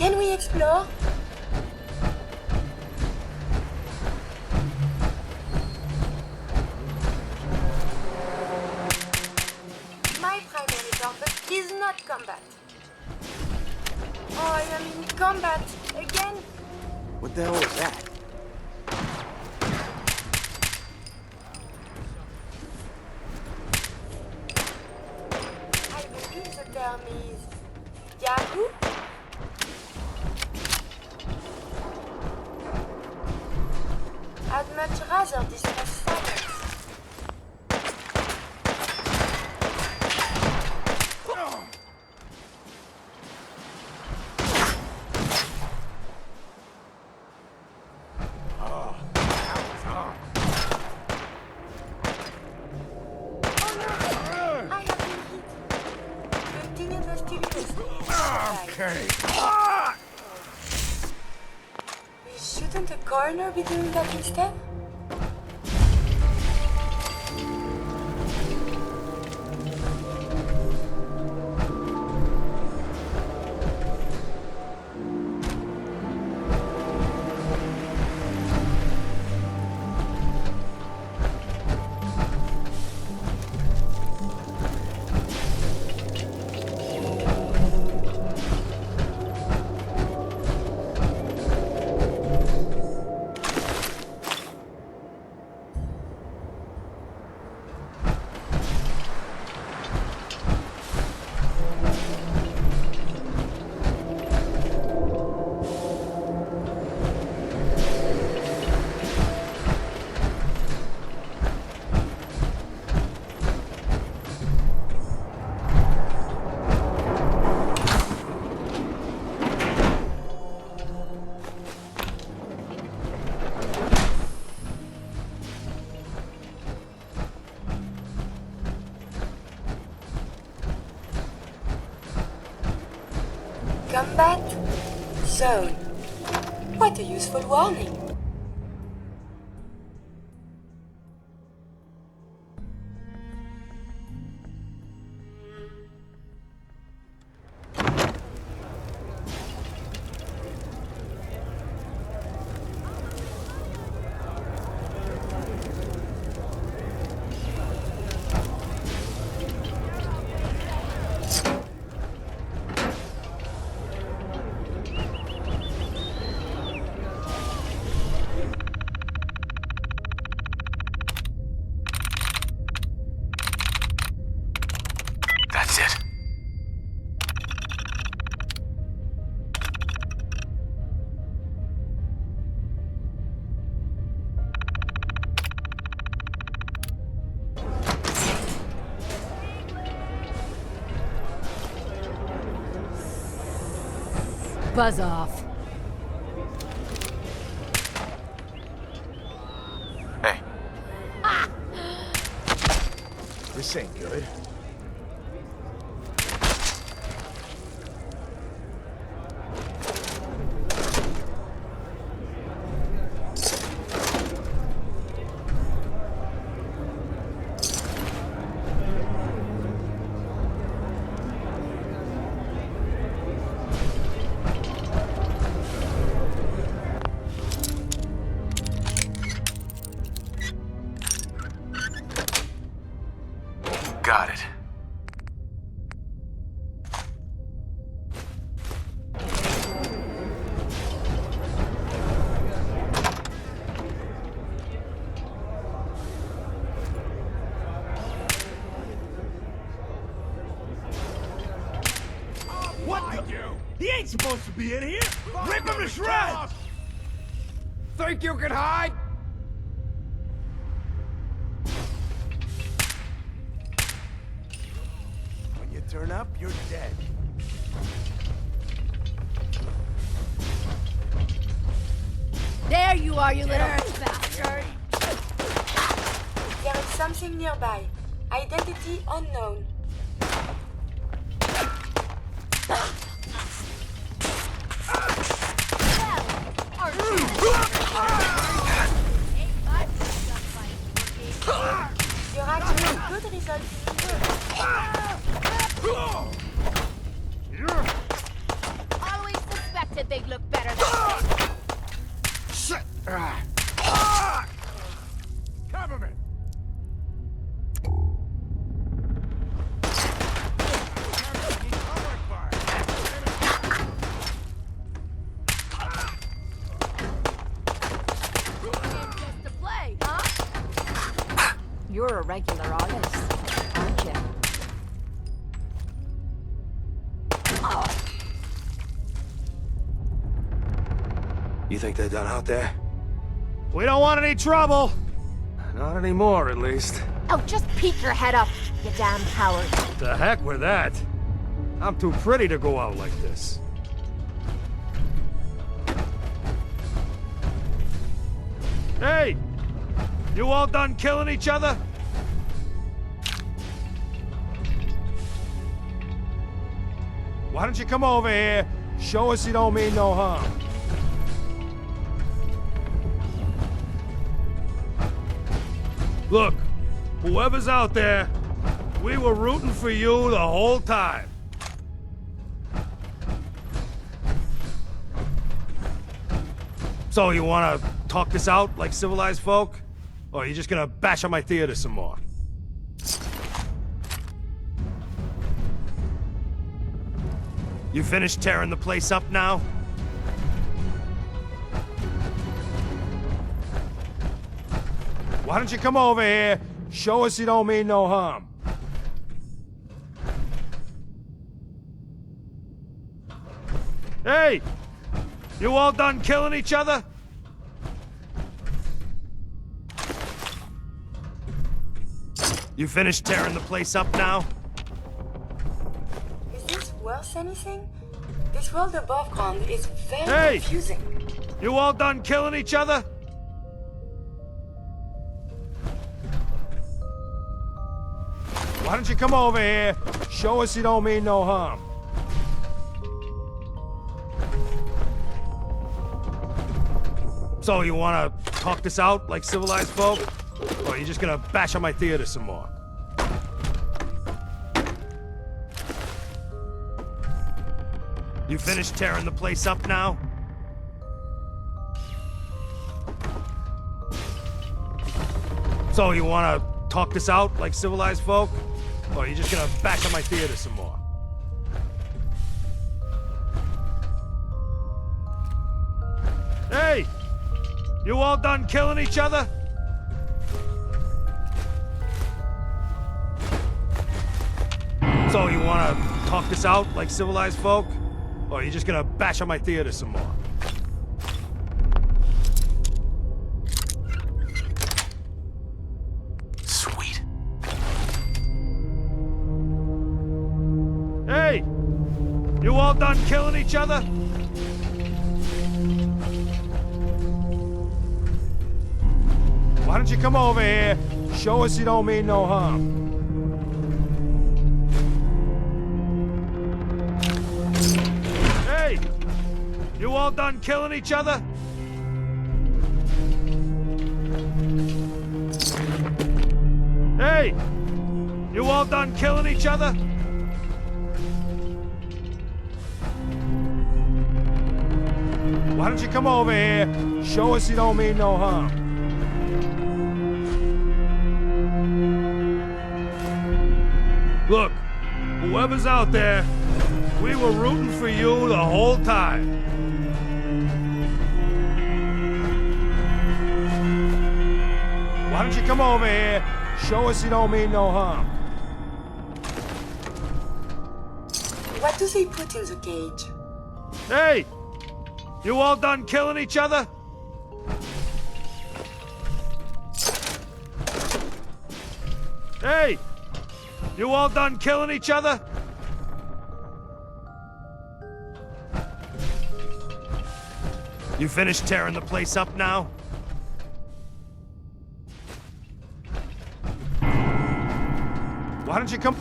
Can we explore? My primary purpose is not combat. Oh, I am in combat again. What the hell is that? I believe the term is Yahoo. I'd much rather discuss science. Shouldn't a coroner be doing that instead? Combat zone. What a useful warning. That's it. Buzz off. Hey. This ain't good. Got it. What the? He ain't supposed to be in here! Rip him to shreds! Think you can hide? When you turn up, you're dead. There you are, you little bastard! There is something nearby. Identity unknown. Your action could result in Always suspected. You're a regular artist, aren't you? You think they're done out there? We don't want any trouble. Not anymore, at least. Oh, just peek your head up, you damn coward. The heck with that. I'm too pretty to go out like this. Hey! You all done killing each other? Why don't you come over here, show us you don't mean no harm. Look, whoever's out there, we were rooting for you the whole time. So you wanna talk this out like civilized folk? Or are you just gonna bash on my theater some more? You finished tearing the place up now? Why don't you come over here, show us you don't mean no harm. Hey! You all done killing each other? You finished tearing the place up now? Is this worth anything? This world above ground is very confusing. You all done killing each other? Why don't you come over here, show us you don't mean no harm. So you wanna talk this out like civilized folk? Or are you just gonna bash on my theater some more? You finished tearing the place up now? So you wanna talk this out like civilized folk? Or are you just gonna bash on my theater some more? Hey! You all done killing each other? So you wanna talk this out like civilized folk? Or are you just gonna bash on my theater some more? Sweet. Hey! You all done killing each other? Why don't you come over here, show us you don't mean no harm. Hey! You all done killing each other? Hey! You all done killing each other? Why don't you come over here, show us you don't mean no harm. Look, whoever's out there, we were rooting for you the whole time. Why don't you come over here, show us you don't mean no harm. What do they put in the cage? Hey! You all done killing each other? Hey! You all done killing each other? You finished tearing the place up now? Why don't you come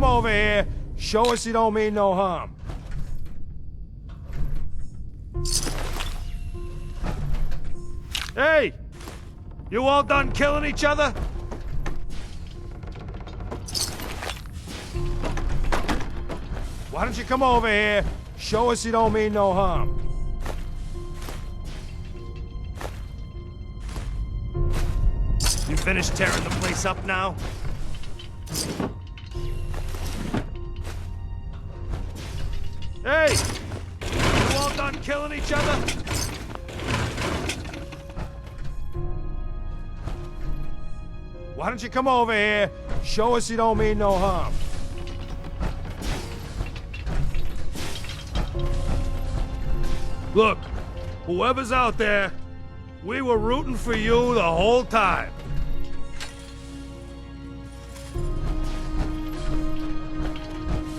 over here, show us you don't mean no harm. Hey! You all done killing each other? Why don't you come over here, show us you don't mean no harm. You finished tearing the place up now? Hey! You all done killing each other? Why don't you come over here, show us you don't mean no harm? Look, whoever's out there, we were rooting for you the whole time.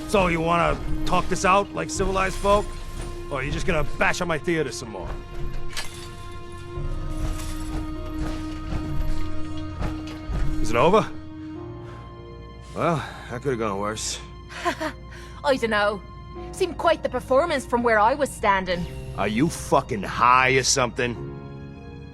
So you wanna talk this out like civilized folk? Or are you just gonna bash on my theater some more? Is it over? Well, that could have gone worse. I don't know. Seemed quite the performance from where I was standing. Are you fucking high or something?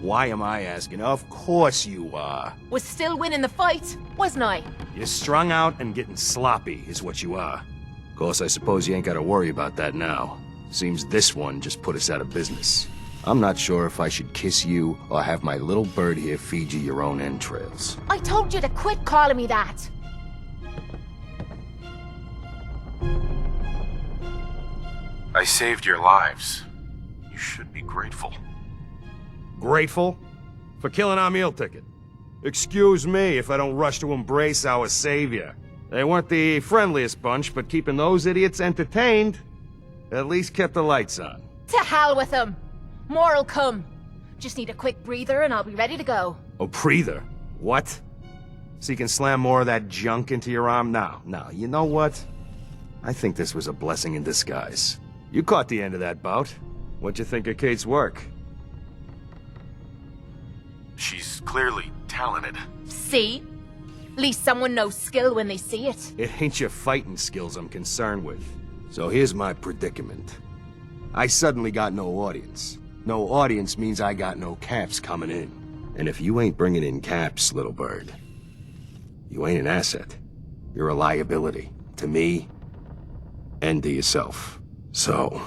Why am I asking? Of course you are. Was still winning the fight, wasn't I? You're strung out and getting sloppy is what you are. Of course, I suppose you ain't gotta worry about that now. Seems this one just put us out of business. I'm not sure if I should kiss you or have my little bird here feed you your own entrails. I told you to quit calling me that. I saved your lives. You should be grateful. Grateful? For killing our meal ticket. Excuse me if I don't rush to embrace our savior. They weren't the friendliest bunch, but keeping those idiots entertained at least kept the lights on. To hell with them. More'll come. Just need a quick breather and I'll be ready to go. A breather? What? So you can slam more of that junk into your arm? No, you know what? I think this was a blessing in disguise. You caught the end of that bout. What'd you think of Kate's work? She's clearly talented. See? At least someone knows skill when they see it. It ain't your fighting skills I'm concerned with. So here's my predicament. I suddenly got no audience. No audience means I got no caps coming in. And if you ain't bringing in caps, little bird, you ain't an asset. You're a liability to me and to yourself. So,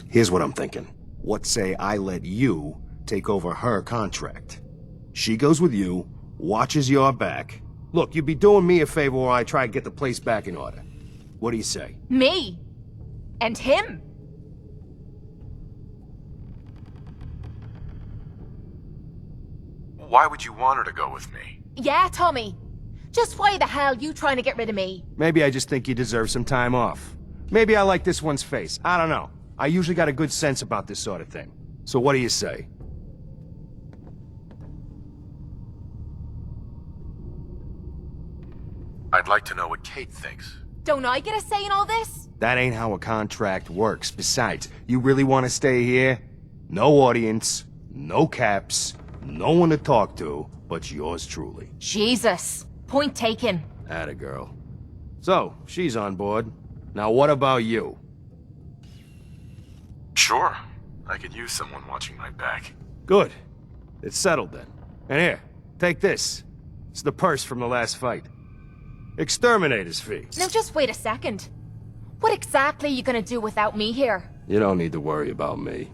here's what I'm thinking. What say I let you take over her contract? She goes with you, watches your back. Look, you'd be doing me a favor while I try to get the place back in order. What do you say? Me? And him? Why would you want her to go with me? Yeah, Tommy. Just why the hell you trying to get rid of me? Maybe I just think you deserve some time off. Maybe I like this one's face. I don't know. I usually got a good sense about this sort of thing. So what do you say? I'd like to know what Kate thinks. Don't I get a say in all this? That ain't how a contract works. Besides, you really want to stay here? No audience, no caps, no one to talk to, but yours truly. Jesus. Point taken. Atta girl. So, she's on board. Now what about you? Sure. I could use someone watching my back. Good. It's settled then. And here, take this. It's the purse from the last fight. Exterminator's fee. Now just wait a second. What exactly are you gonna do without me here? You don't need to worry about me.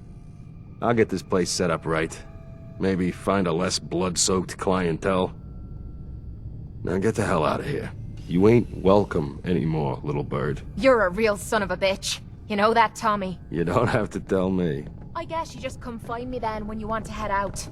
I'll get this place set up right. Maybe find a less blood-soaked clientele. Now get the hell out of here. You ain't welcome anymore, little bird. You're a real son of a bitch. You know that, Tommy? You don't have to tell me. I guess you just come find me then when you want to head out.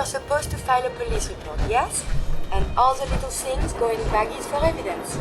are supposed to file a police report, yes? And all the little things go in baggies for evidence.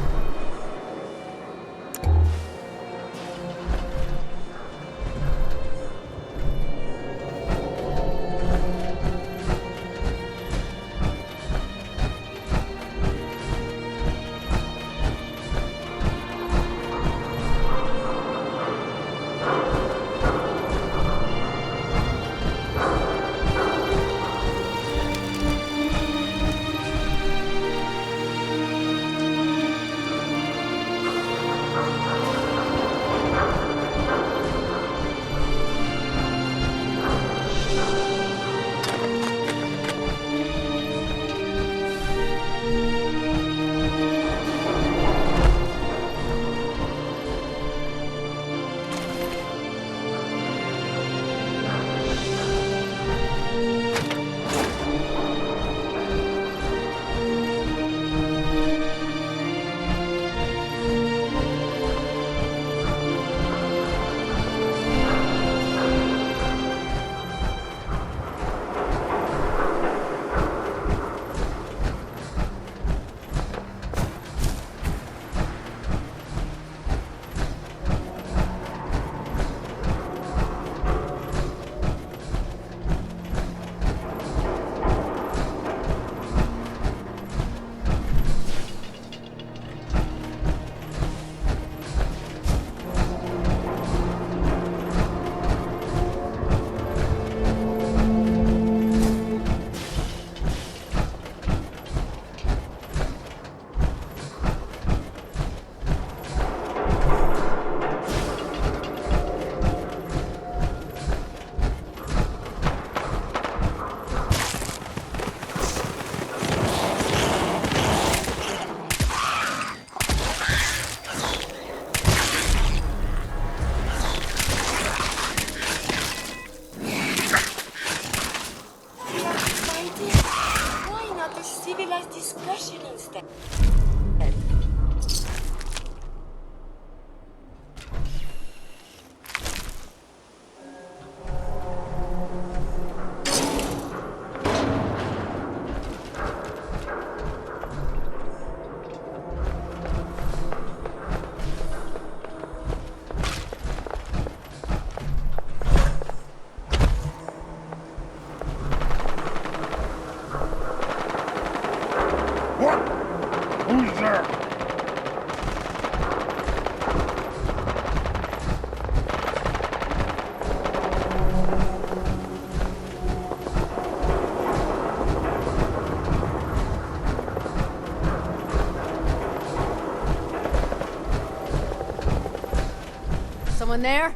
Someone there?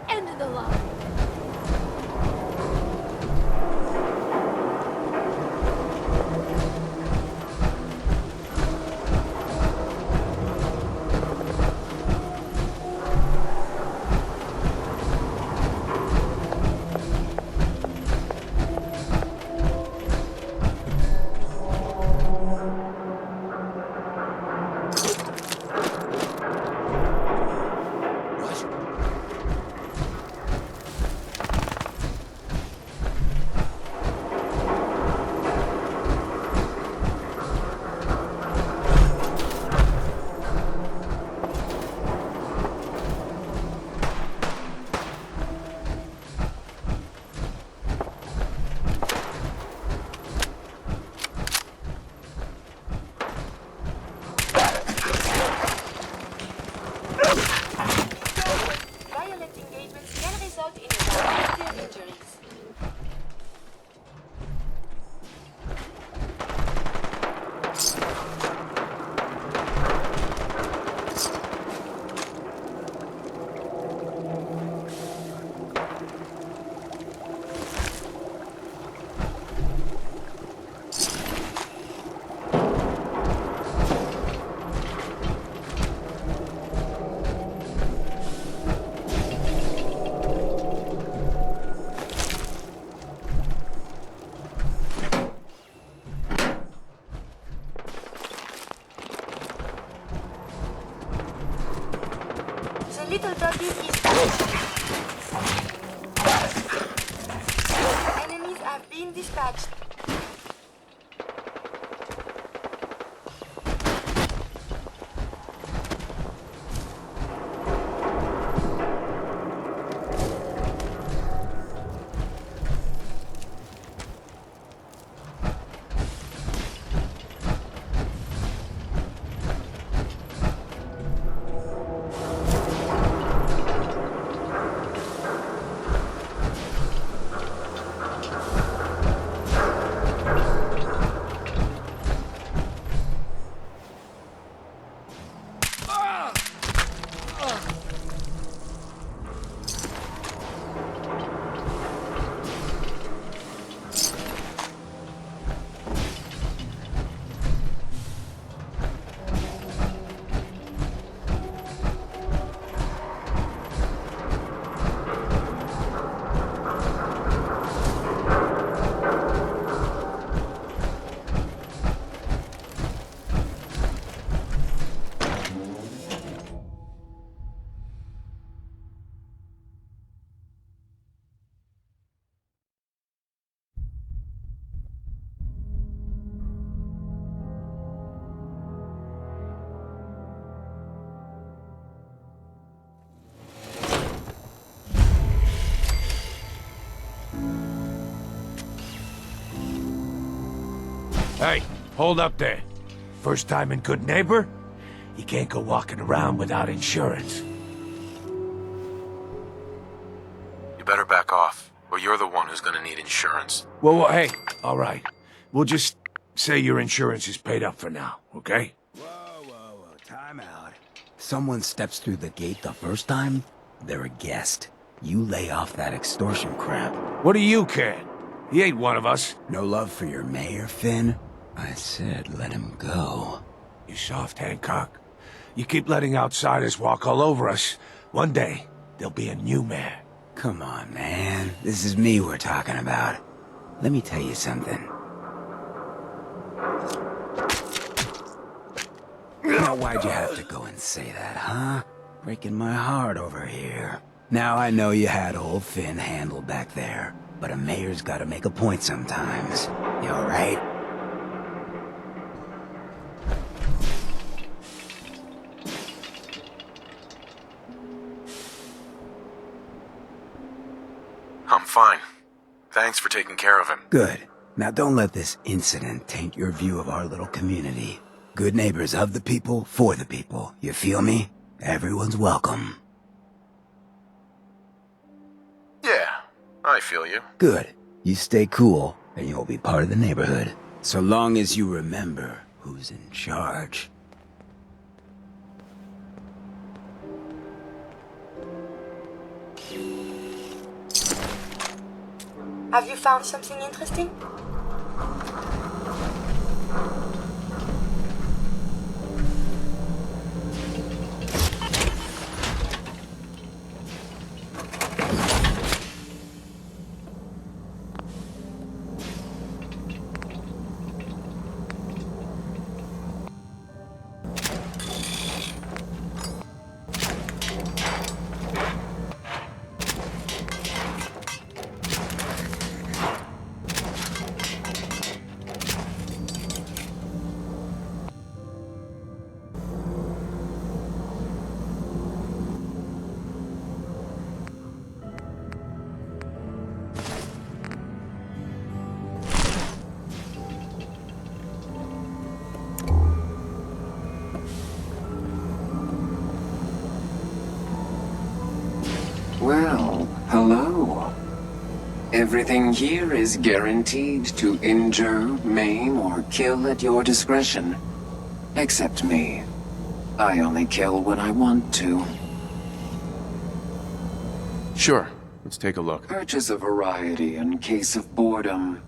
End of the line. Little doggy is enemies have been dispatched. Hey, hold up there. First time in Good Neighbor? You can't go walking around without insurance. You better back off, or you're the one who's gonna need insurance. Well, hey, all right. We'll just say your insurance is paid up for now, okay? Whoa, time out. Someone steps through the gate the first time, they're a guest. You lay off that extortion crap. What do you care? He ain't one of us. No love for your mayor, Finn? I said let him go. You soft, Hancock. You keep letting outsiders walk all over us. One day, there'll be a new mayor. Come on, man. This is me we're talking about. Let me tell you something. Now, why'd you have to go and say that, huh? Breaking my heart over here. Now I know you had old Finn handled back there, but a mayor's gotta make a point sometimes. You alright? I'm fine. Thanks for taking care of him. Good. Now don't let this incident taint your view of our little community. Good neighbors of the people, for the people. You feel me? Everyone's welcome. Yeah, I feel you. Good. You stay cool, and you'll be part of the neighborhood. So long as you remember who's in charge. Have you found something interesting? Well, hello. Everything here is guaranteed to injure, maim, or kill at your discretion. Except me. I only kill when I want to. Sure, let's take a look. Purchase a variety in case of boredom.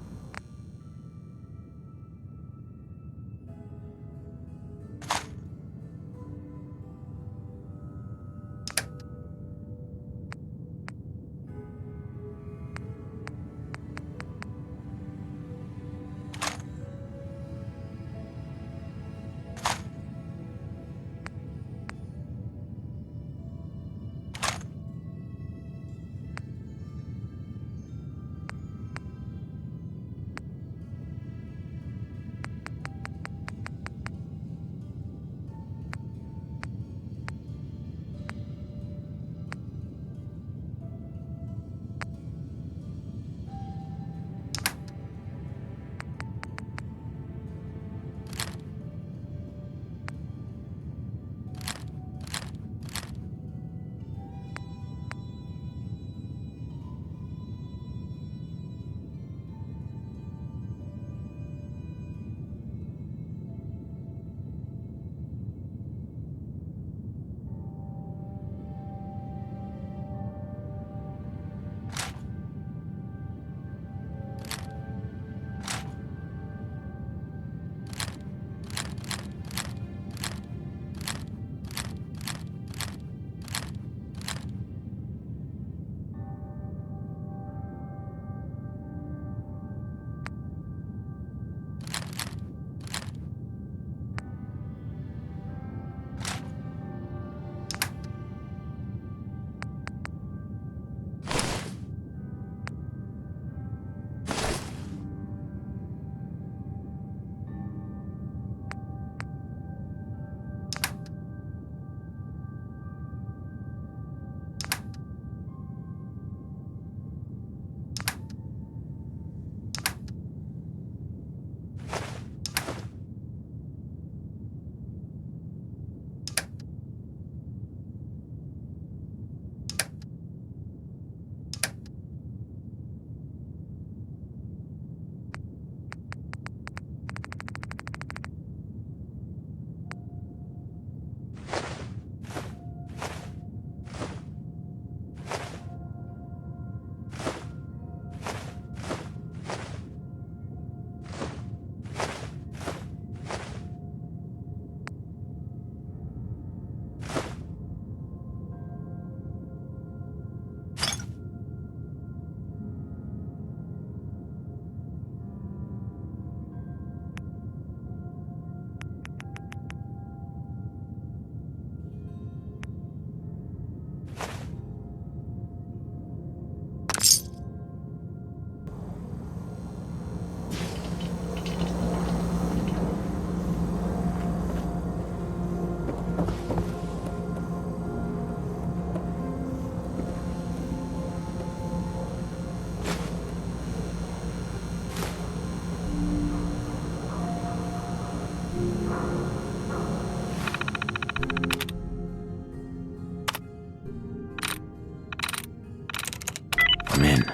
I'm in.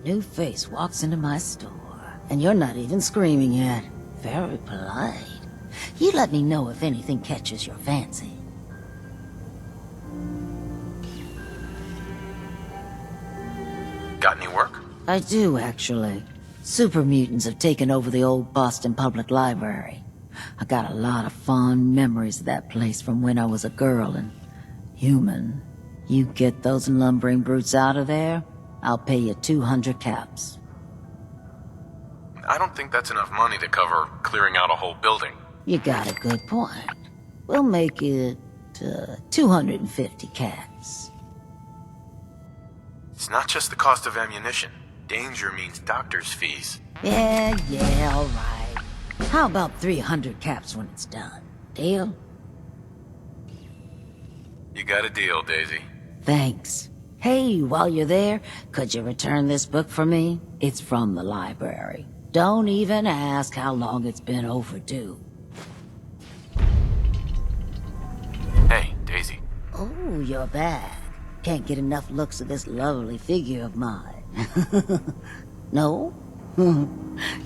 New face walks into my store, and you're not even screaming yet. Very polite. You let me know if anything catches your fancy. Got any work? I do, actually. Super mutants have taken over the old Boston Public Library. I got a lot of fond memories of that place from when I was a girl and human. You get those lumbering brutes out of there, I'll pay you 200 caps. I don't think that's enough money to cover clearing out a whole building. You got a good point. We'll make it 250 caps. It's not just the cost of ammunition. Danger means doctor's fees. Yeah, all right. How about 300 caps when it's done? Deal? You got a deal, Daisy. Thanks. Hey, while you're there, could you return this book for me? It's from the library. Don't even ask how long it's been overdue. Hey, Daisy. Oh, you're back. Can't get enough looks at this lovely figure of mine. No?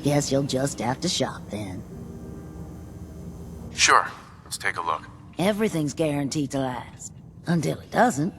Guess you'll just have to shop then. Sure. Let's take a look. Everything's guaranteed to last. Until it doesn't.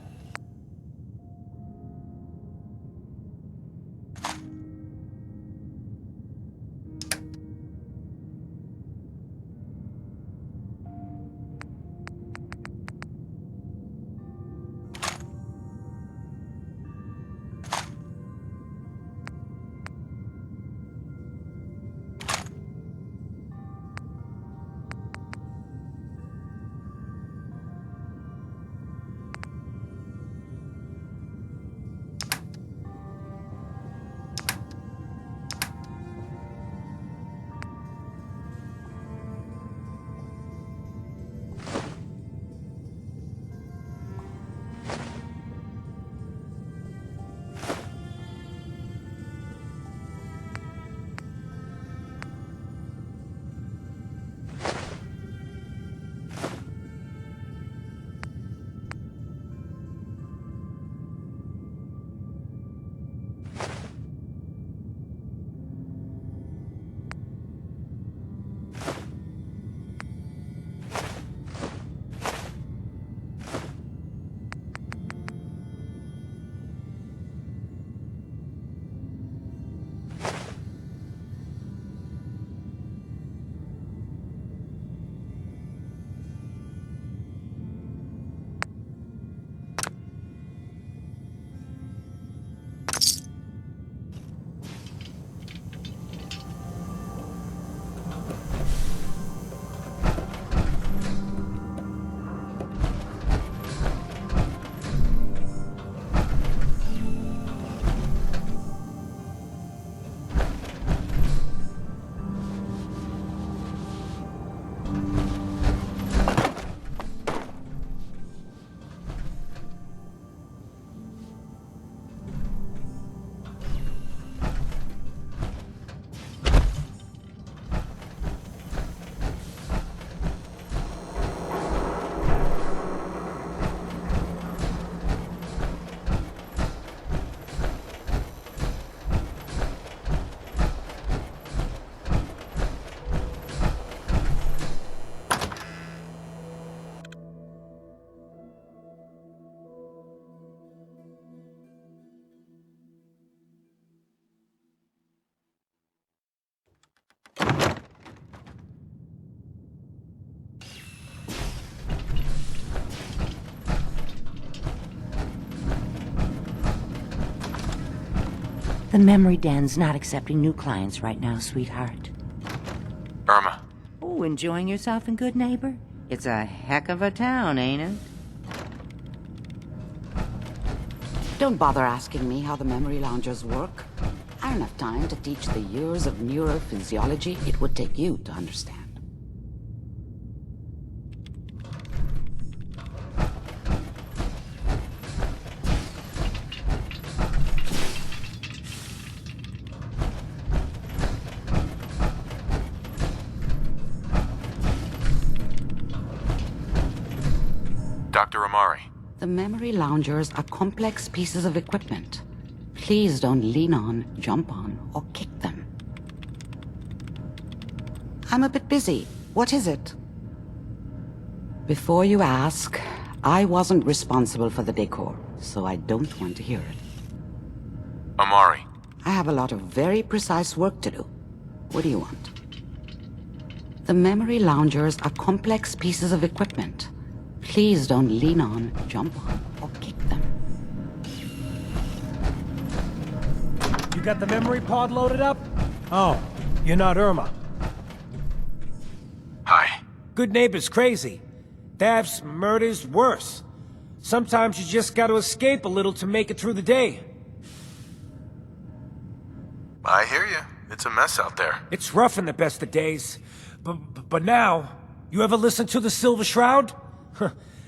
The memory den's not accepting new clients right now, sweetheart. Irma. Oh, enjoying yourself in Good Neighbor? It's a heck of a town, ain't it? Don't bother asking me how the memory loungers work. I don't have time to teach the years of neurophysiology it would take you to understand. Dr. Amari. The memory loungers are complex pieces of equipment. Please don't lean on, jump on, or kick them. I'm a bit busy. What is it? Before you ask, I wasn't responsible for the decor, so I don't want to hear it. Amari. I have a lot of very precise work to do. What do you want? The memory loungers are complex pieces of equipment. Please don't lean on, jump on, or kick them. You got the memory pod loaded up? Oh, you're not Irma. Hi. Good Neighbor's crazy. Thefts, murders, worse. Sometimes you just gotta escape a little to make it through the day. I hear you. It's a mess out there. It's rough in the best of days. But now, you ever listen to the Silver Shroud?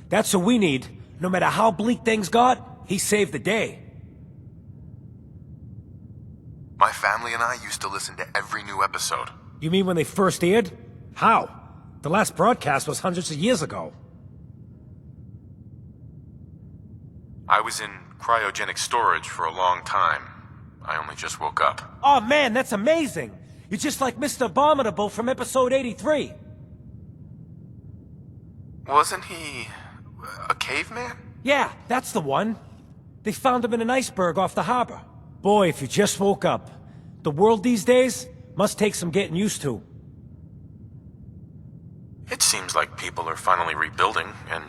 That's what we need. No matter how bleak things got, he saved the day. My family and I used to listen to every new episode. You mean when they first aired? How? The last broadcast was hundreds of years ago. I was in cryogenic storage for a long time. I only just woke up. Oh man, that's amazing! You're just like Mr. Abominable from episode 83. Wasn't he a caveman? Yeah, that's the one. They found him in an iceberg off the harbor. Boy, if you just woke up. The world these days must take some getting used to. It seems like people are finally rebuilding and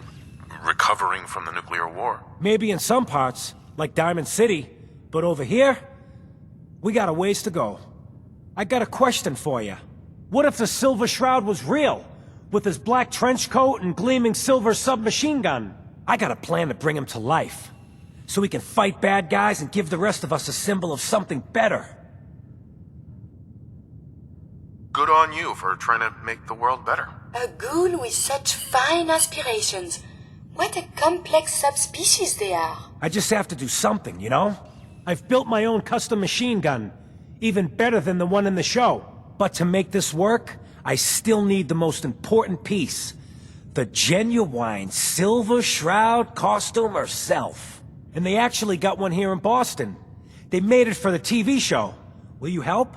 recovering from the nuclear war. Maybe in some parts, like Diamond City, but over here, we got a ways to go. I got a question for you. What if the Silver Shroud was real? With his black trench coat and gleaming silver submachine gun? I got a plan to bring him to life. So we can fight bad guys and give the rest of us a symbol of something better. Good on you for trying to make the world better. A goon with such fine aspirations. What a complex subspecies they are. I just have to do something, you know? I've built my own custom machine gun. Even better than the one in the show. But to make this work, I still need the most important piece. The genuine Silver Shroud costume herself. And they actually got one here in Boston. They made it for the TV show. Will you help?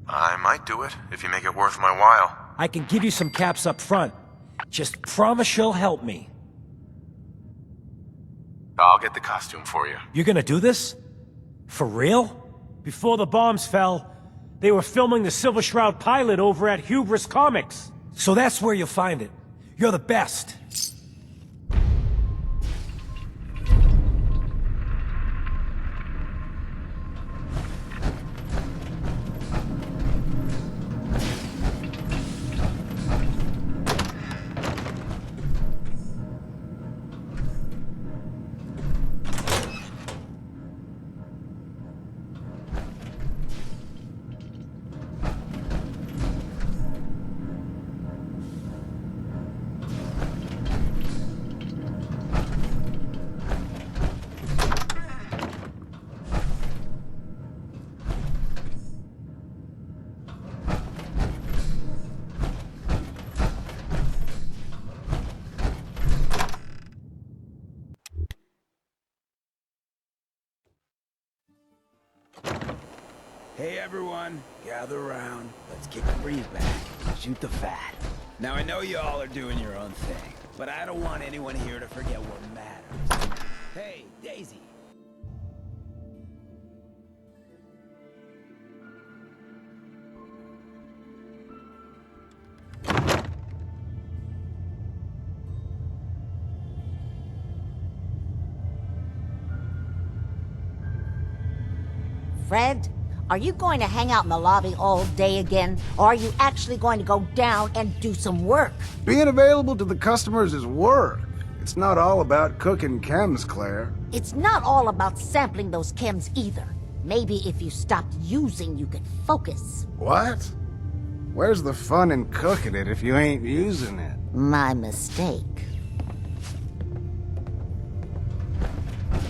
I might do it, if you make it worth my while. I can give you some caps up front. Just promise you'll help me. I'll get the costume for you. You're gonna do this? For real? Before the bombs fell, they were filming the Silver Shroud pilot over at Hubris Comics. So that's where you'll find it. You're the best. Hey everyone, gather around. Let's kick the breeze back. Shoot the fat. Now I know you all are doing your own thing, but I don't want anyone here to forget what matters. Hey, Daisy. Fred, are you going to hang out in the lobby all day again? Or are you actually going to go down and do some work? Being available to the customers is work. It's not all about cooking chems, Claire. It's not all about sampling those chems either. Maybe if you stopped using, you could focus. What? Where's the fun in cooking it if you ain't using it? My mistake.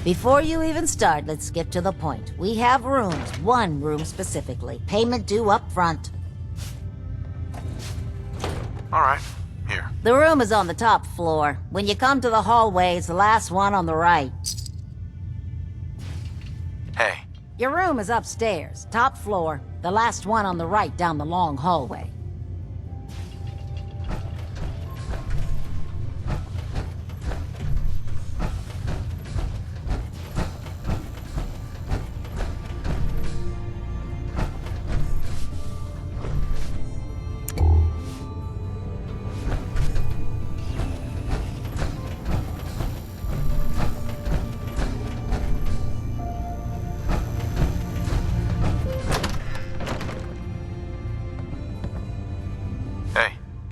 Before you even start, let's get to the point. We have rooms, one room specifically. Payment due up front. All right, here. The room is on the top floor. When you come to the hallway, it's the last one on the right. Hey. Your room is upstairs, top floor, the last one on the right down the long hallway.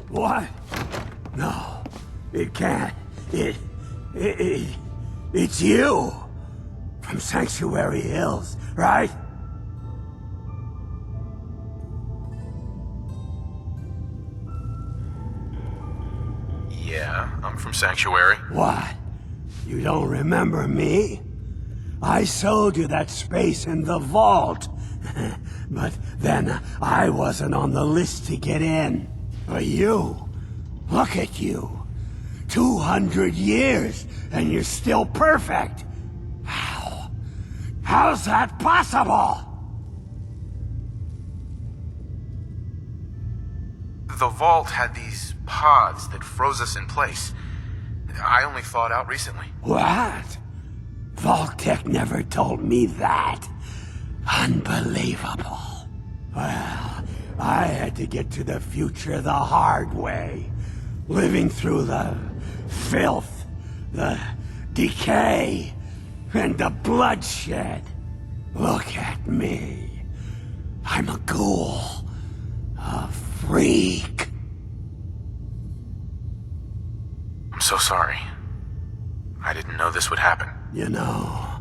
What? No, it can't. It's you! From Sanctuary Hills, right? Yeah, I'm from Sanctuary. What? You don't remember me? I sold you that space in the vault. But then I wasn't on the list to get in. But you, look at you. 200 years, and you're still perfect. How? How's that possible? The vault had these pods that froze us in place. I only thawed out recently. What? Vault Tech never told me that. Unbelievable. Well, I had to get to the future the hard way. Living through the filth, the decay, and the bloodshed. Look at me. I'm a ghoul. A freak. I'm so sorry. I didn't know this would happen. You know,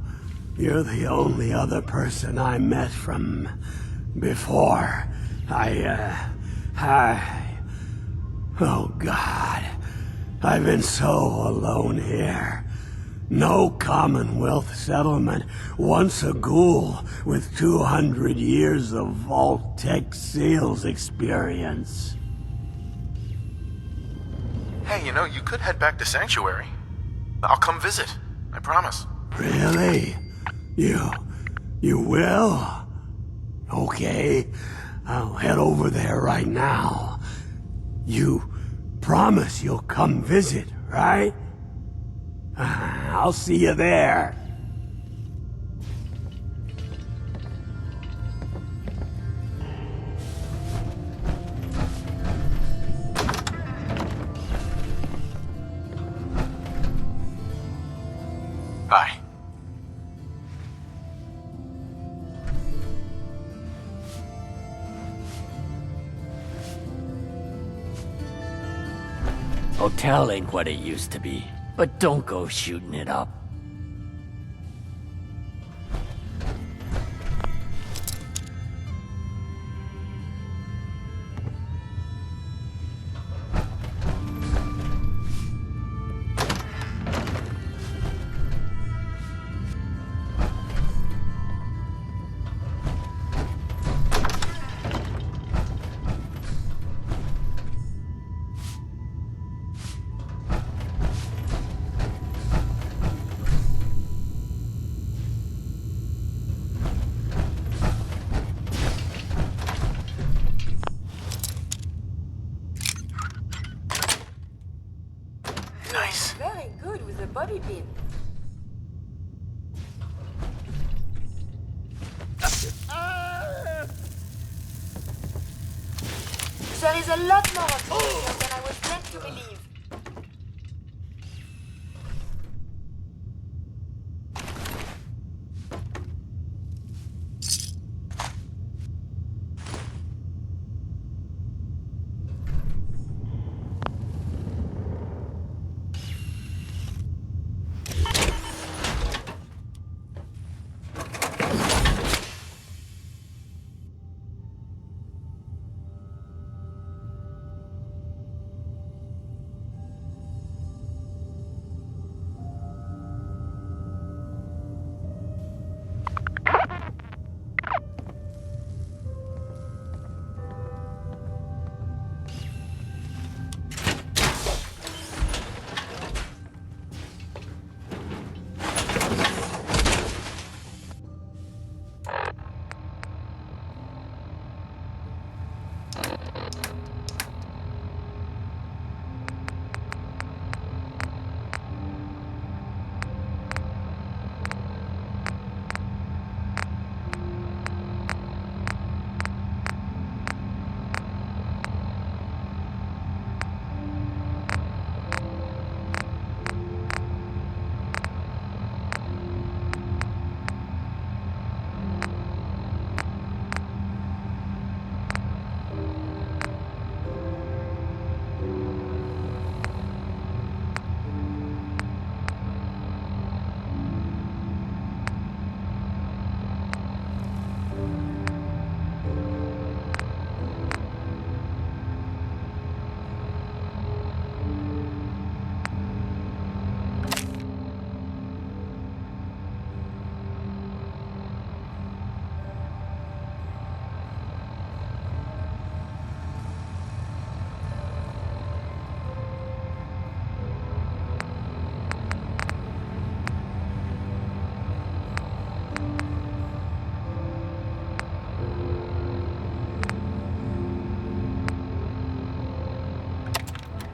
you're the only other person I met from before. Oh God, I've been so alone here. No Commonwealth settlement, once a ghoul with 200 years of Vault Tech sales experience. Hey, you know, you could head back to Sanctuary. I'll come visit, I promise. Really? You will? Okay, I'll head over there right now. You promise you'll come visit, right? I'll see you there. Bye. Hotel ain't what it used to be, but don't go shooting it up. Nice. Very good with the bobby pin. There is a lot more of this here than I was meant to believe.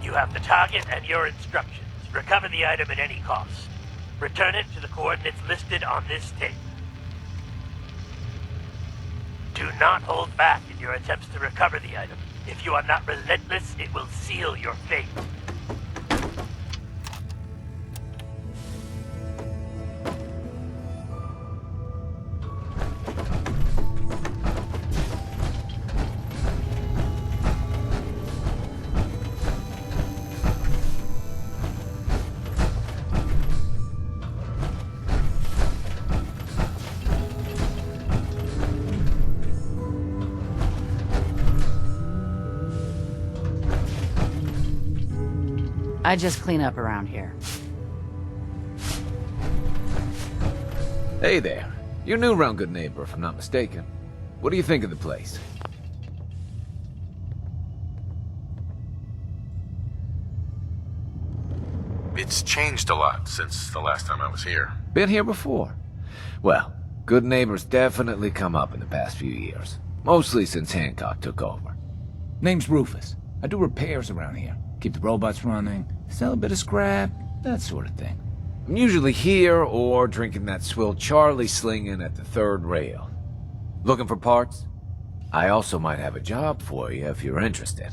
You have the target and your instructions. Recover the item at any cost. Return it to the coordinates listed on this tape. Do not hold back in your attempts to recover the item. If you are not relentless, it will seal your fate. I just clean up around here. Hey there. You're new around Good Neighbor, if I'm not mistaken. What do you think of the place? It's changed a lot since the last time I was here. Been here before? Well, Good Neighbor's definitely come up in the past few years. Mostly since Hancock took over. Name's Rufus. I do repairs around here. Keep the robots running, sell a bit of scrap, that sort of thing. I'm usually here or drinking that swill Charlie slinging at the third rail. Looking for parts? I also might have a job for you if you're interested.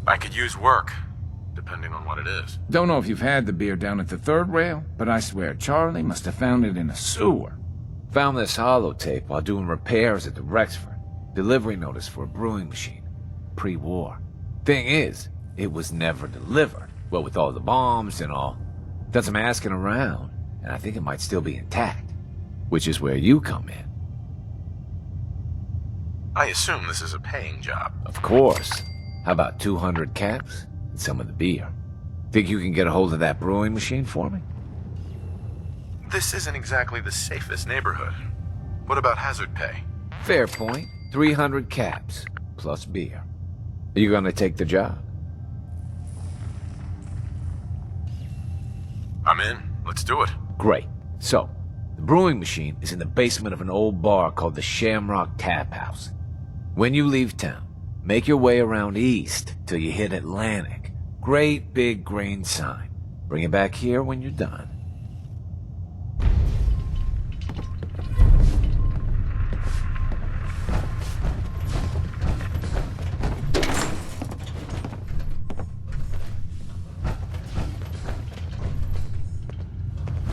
I could use work, depending on what it is. Don't know if you've had the beer down at the third rail, but I swear Charlie must have found it in a sewer. Found this holotape while doing repairs at the Rexford. Delivery notice for a brewing machine. Pre-war. Thing is, it was never delivered. Well, with all the bombs and all. Done some asking around, and I think it might still be intact. Which is where you come in. I assume this is a paying job. Of course. How about 200 caps and some of the beer? Think you can get a hold of that brewing machine for me? This isn't exactly the safest neighborhood. What about hazard pay? Fair point. 300 caps, plus beer. Are you gonna take the job? I'm in. Let's do it. Great. So, the brewing machine is in the basement of an old bar called the Shamrock Tap House. When you leave town, make your way around east till you hit Atlantic. Great big green sign. Bring it back here when you're done.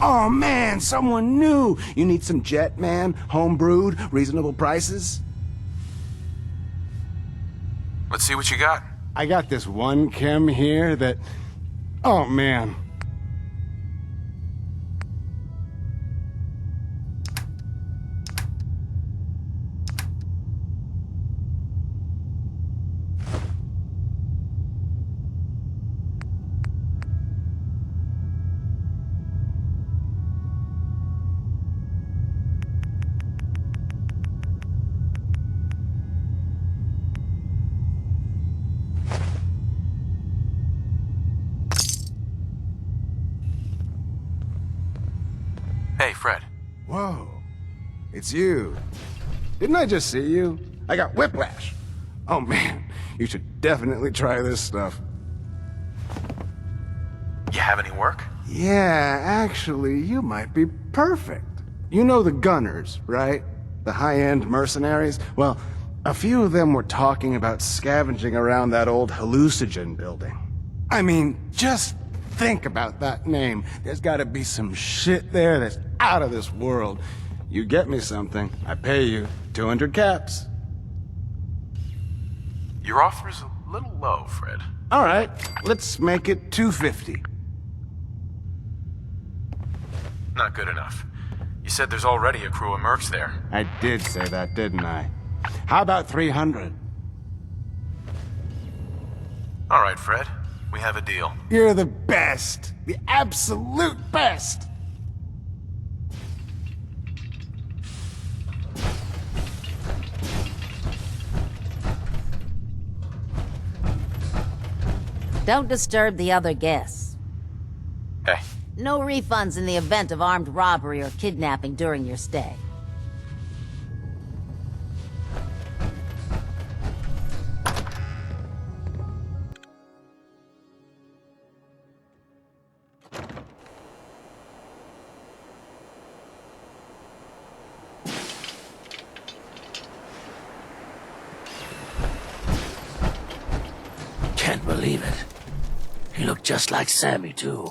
Oh man, someone new! You need some Jet, man? Homebrewed, reasonable prices? Let's see what you got. I got this one chem here that... Oh man. Hey, Fred. Whoa. It's you. Didn't I just see you? I got whiplash. Oh man, you should definitely try this stuff. You have any work? Yeah, actually, you might be perfect. You know the Gunners, right? The high-end mercenaries? Well, a few of them were talking about scavenging around that old hallucinogen building. I mean, just think about that name. There's gotta be some shit there that's out of this world. You get me something, I pay you 200 caps. Your offer's a little low, Fred. All right, let's make it 250. Not good enough. You said there's already a crew of mercs there. I did say that, didn't I? How about 300? All right, Fred. We have a deal. You're the best. The absolute best. Don't disturb the other guests. Hey. No refunds in the event of armed robbery or kidnapping during your stay. just like Sammy, too.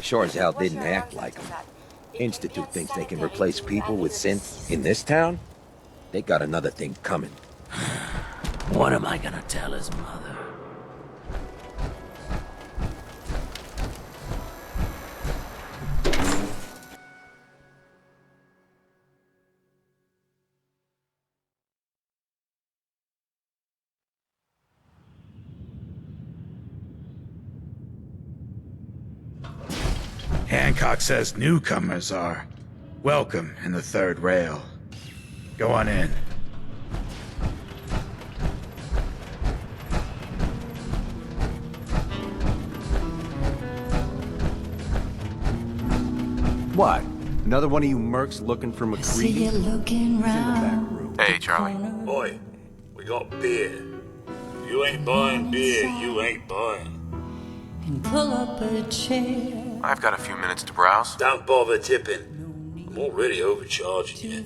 Sure as hell didn't act like him. Institute thinks they can replace people with synth in this town? They got another thing coming. What am I gonna tell his mother? Hancock says newcomers are welcome in the third rail. Go on in. What? Another one of you mercs looking for McCready? He's in the back room. Hey, Charlie. Boy, we got beer. If you ain't buying beer, you ain't buying. Pull up a chair. I've got a few minutes to browse. Don't bother tipping. I'm already overcharging you.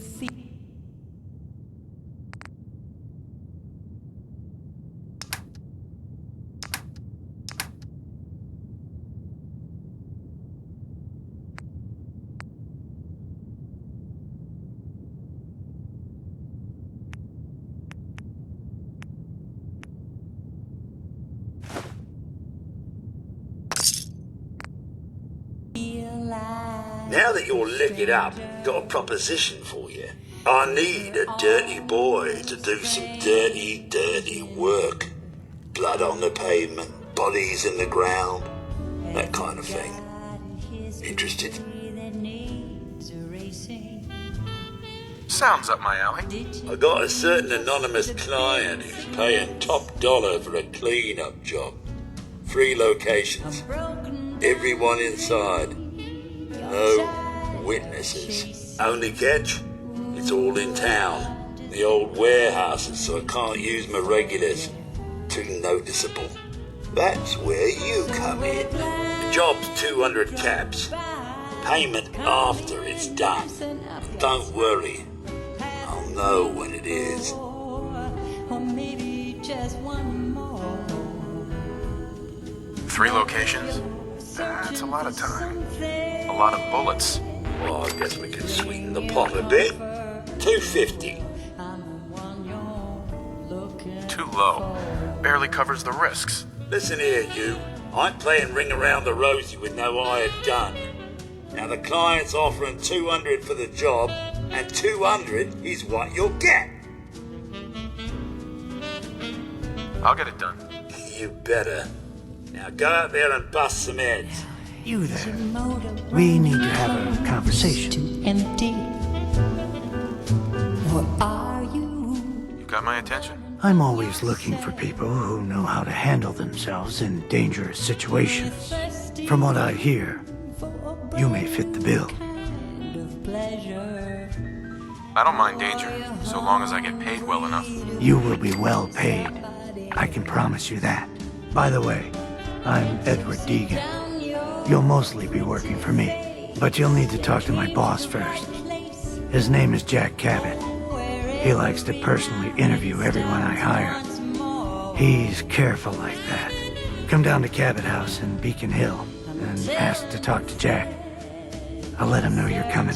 Now that you're licked up, got a proposition for you. I need a dirty boy to do some dirty, dirty work. Blood on the pavement, bodies in the ground, that kind of thing. Interested? Sounds up my alley. I got a certain anonymous client who's paying top dollar for a clean-up job. 3 locations. Everyone inside. No witnesses. Only catch? It's all in town. The old warehouses, so I can't use my regulars. Too noticeable. That's where you come in. The job's 200 caps. Payment after it's done. And don't worry. I'll know when it is. Or maybe just one more. 3 locations? That's a lot of time. A lot of bullets. Well, I guess we can sweeten the pot a bit. 250. Too low. Barely covers the risks. Listen here, you. I'm playing ring around the rosy with no hired gun. Now the client's offering 200 for the job, and 200 is what you'll get. I'll get it done. You better. Now go out there and bust some heads. You there. We need to have a conversation. Empty. Or are you? You got my attention. I'm always looking for people who know how to handle themselves in dangerous situations. From what I hear, you may fit the bill. I don't mind danger, so long as I get paid well enough. You will be well paid. I can promise you that. By the way, I'm Edward Deegan. You'll mostly be working for me, but you'll need to talk to my boss first. His name is Jack Cabot. He likes to personally interview everyone I hire. He's careful like that. Come down to Cabot House in Beacon Hill and ask to talk to Jack. I'll let him know you're coming.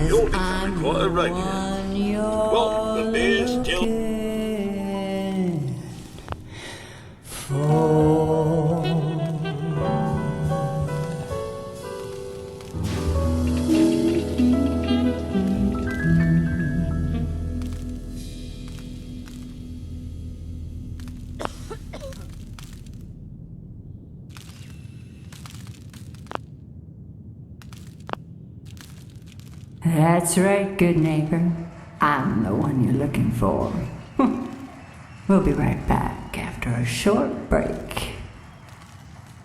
You're becoming quite a regular. Well, the beer's still... That's right, good neighbor. I'm the one you're looking for. We'll be right back after a short break.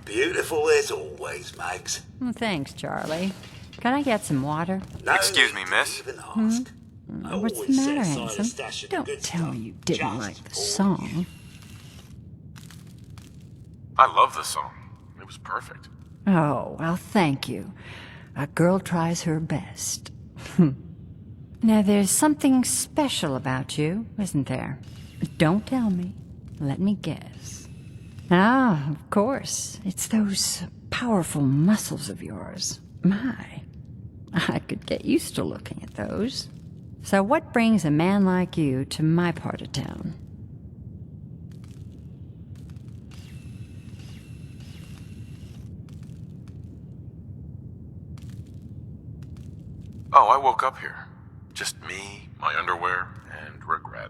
Beautiful as always, Mags. Thanks, Charlie. Can I get some water? No Excuse me, miss. What's the matter, handsome? Don't tell me you didn't like the song. I love the song. It was perfect. Oh, well, thank you. A girl tries her best. Now, there's something special about you, isn't there? Don't tell me. Let me guess. Ah, of course. It's those powerful muscles of yours. My, I could get used to looking at those. So what brings a man like you to my part of town? Oh, I woke up here. Just me, my underwear, and regret.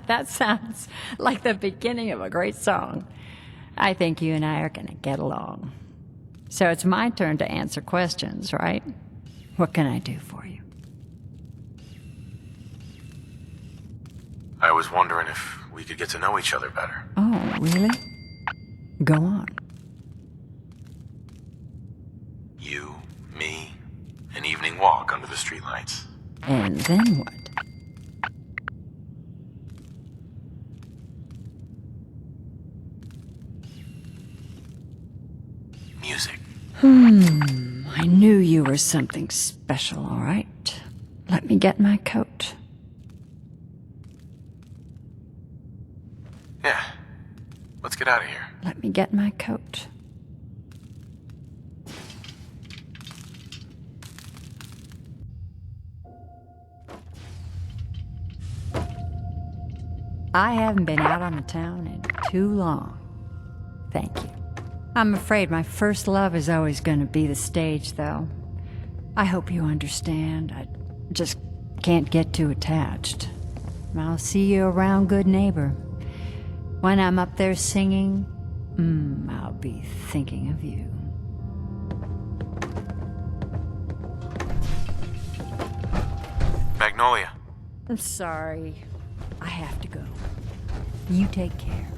That sounds like the beginning of a great song. I think you and I are gonna get along. So it's my turn to answer questions, right? What can I do for you? I was wondering if we could get to know each other better. Oh, really? Go on. You, me, an evening walk under the streetlights. And then what? Music. I knew you were something special, all right. Let me get my coat. Yeah. Let's get out of here. Let me get my coat. I haven't been out on the town in too long. Thank you. I'm afraid my first love is always going to be the stage, though. I hope you understand. I just can't get too attached. I'll see you around, good neighbor. When I'm up there singing, I'll be thinking of you. Magnolia. I'm sorry. I have to go. You take care.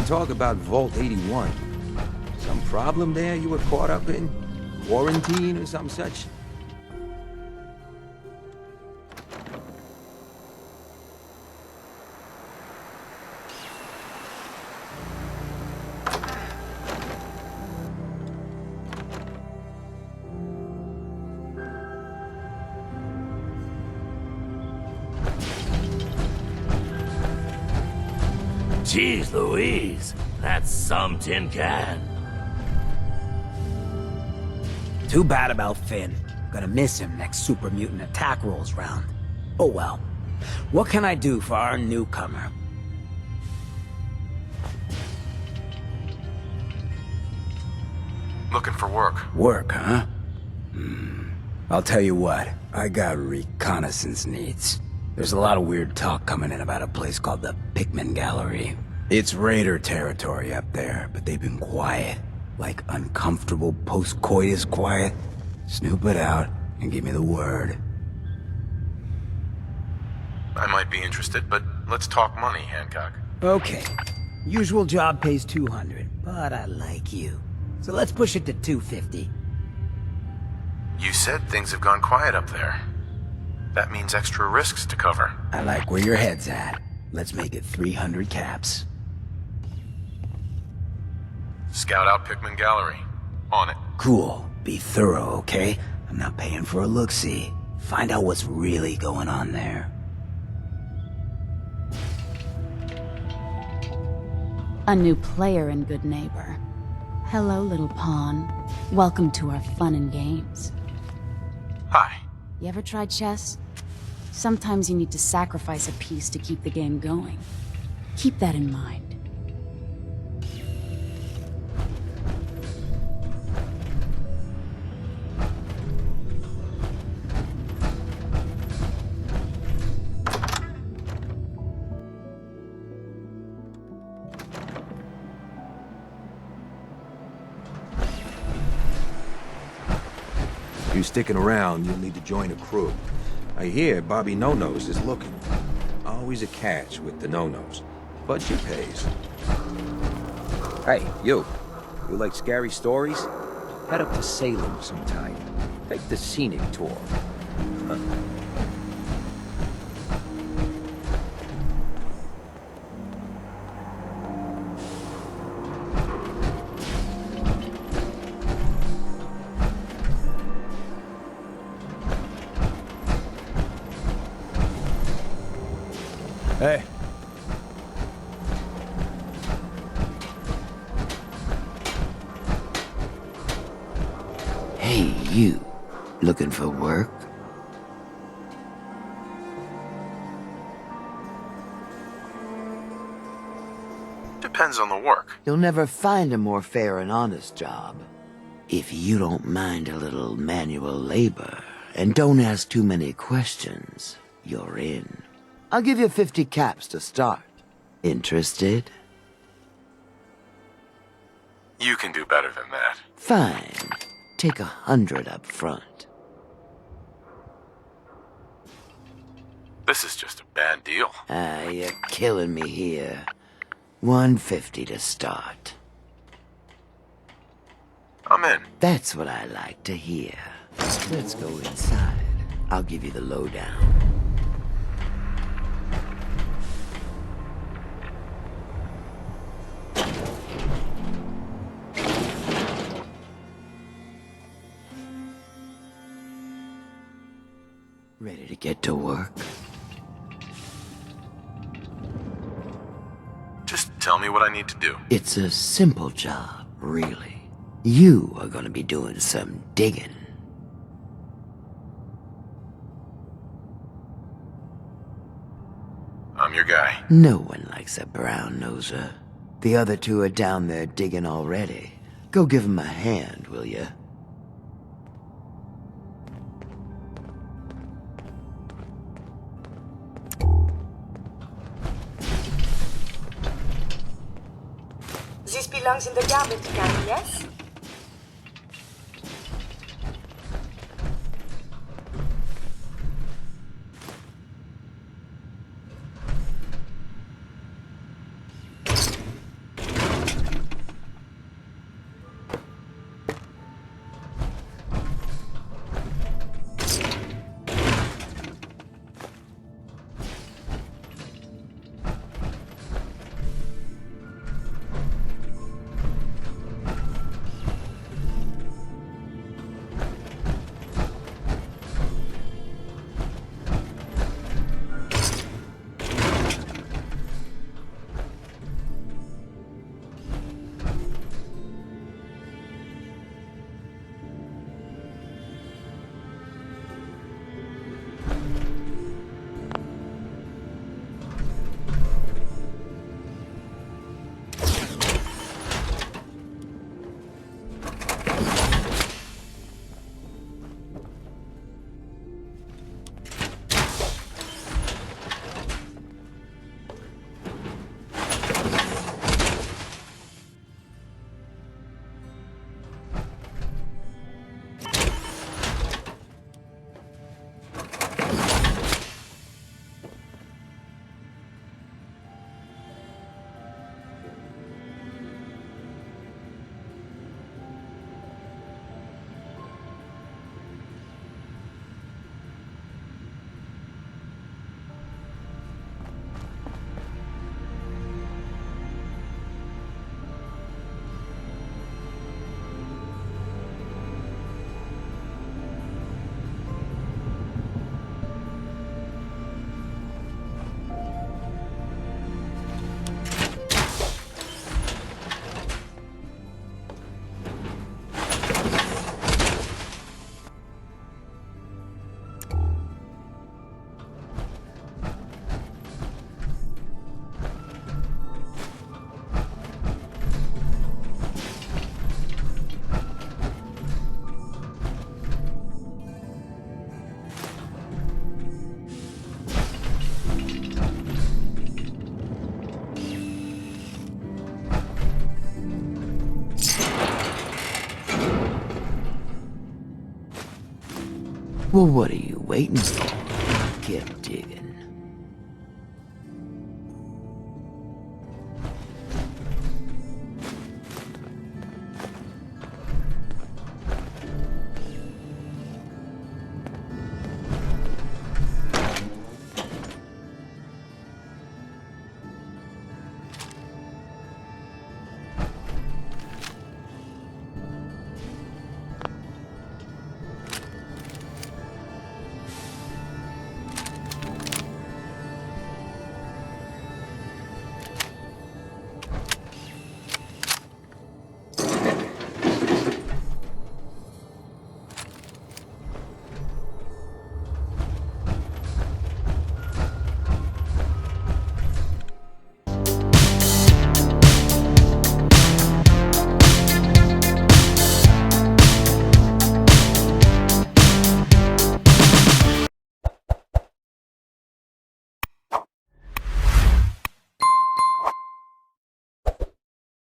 Talk about Vault 81. Some problem there you were caught up in? Quarantine or some such? Jeez Louise, that's some tin can. Too bad about Finn. Gonna miss him next super mutant attack rolls round. Oh well. What can I do for our newcomer? Looking for work. Work, huh? I'll tell you what, I got reconnaissance needs. There's a lot of weird talk coming in about a place called the Pikmin Gallery. It's raider territory up there, but they've been quiet. Like uncomfortable post-coitus quiet. Snoop it out and give me the word. I might be interested, but let's talk money, Hancock. Okay. Usual job pays 200, but I like you. So let's push it to 250. You said things have gone quiet up there. That means extra risks to cover. I like where your head's at. Let's make it 300 caps. Scout out Pikmin Gallery. On it. Cool. Be thorough, okay? I'm not paying for a look-see. Find out what's really going on there. A new player and good neighbor. Hello, little pawn. Welcome to our fun and games. Hi. You ever tried chess? Sometimes you need to sacrifice a piece to keep the game going. Keep that in mind. you're sticking around, you'll need to join a crew. I hear Bobby No-Nos is looking. Always a catch with the No-Nos. Budget pays. Hey, you. You like scary stories? Head up to Salem sometime. Take the scenic tour. Hey. Hey, you. Looking for work? Depends on the work. You'll never find a more fair and honest job. If you don't mind a little manual labor and don't ask too many questions, you're in. I'll give you 50 caps to start. Interested? You can do better than that. Fine. Take 100 up front. This is just a bad deal. You're killing me here. 150 to start. I'm in. That's what I like to hear. Let's go inside. I'll give you the lowdown. Ready to get to work? Just tell me what I need to do. It's a simple job, really. You are gonna be doing some digging. I'm your guy. No one likes a brown-noser. The other two are down there digging already. Go give them a hand, will ya? This belongs in the garbage can, yes? Well, what are you waiting for? Get 'em digging.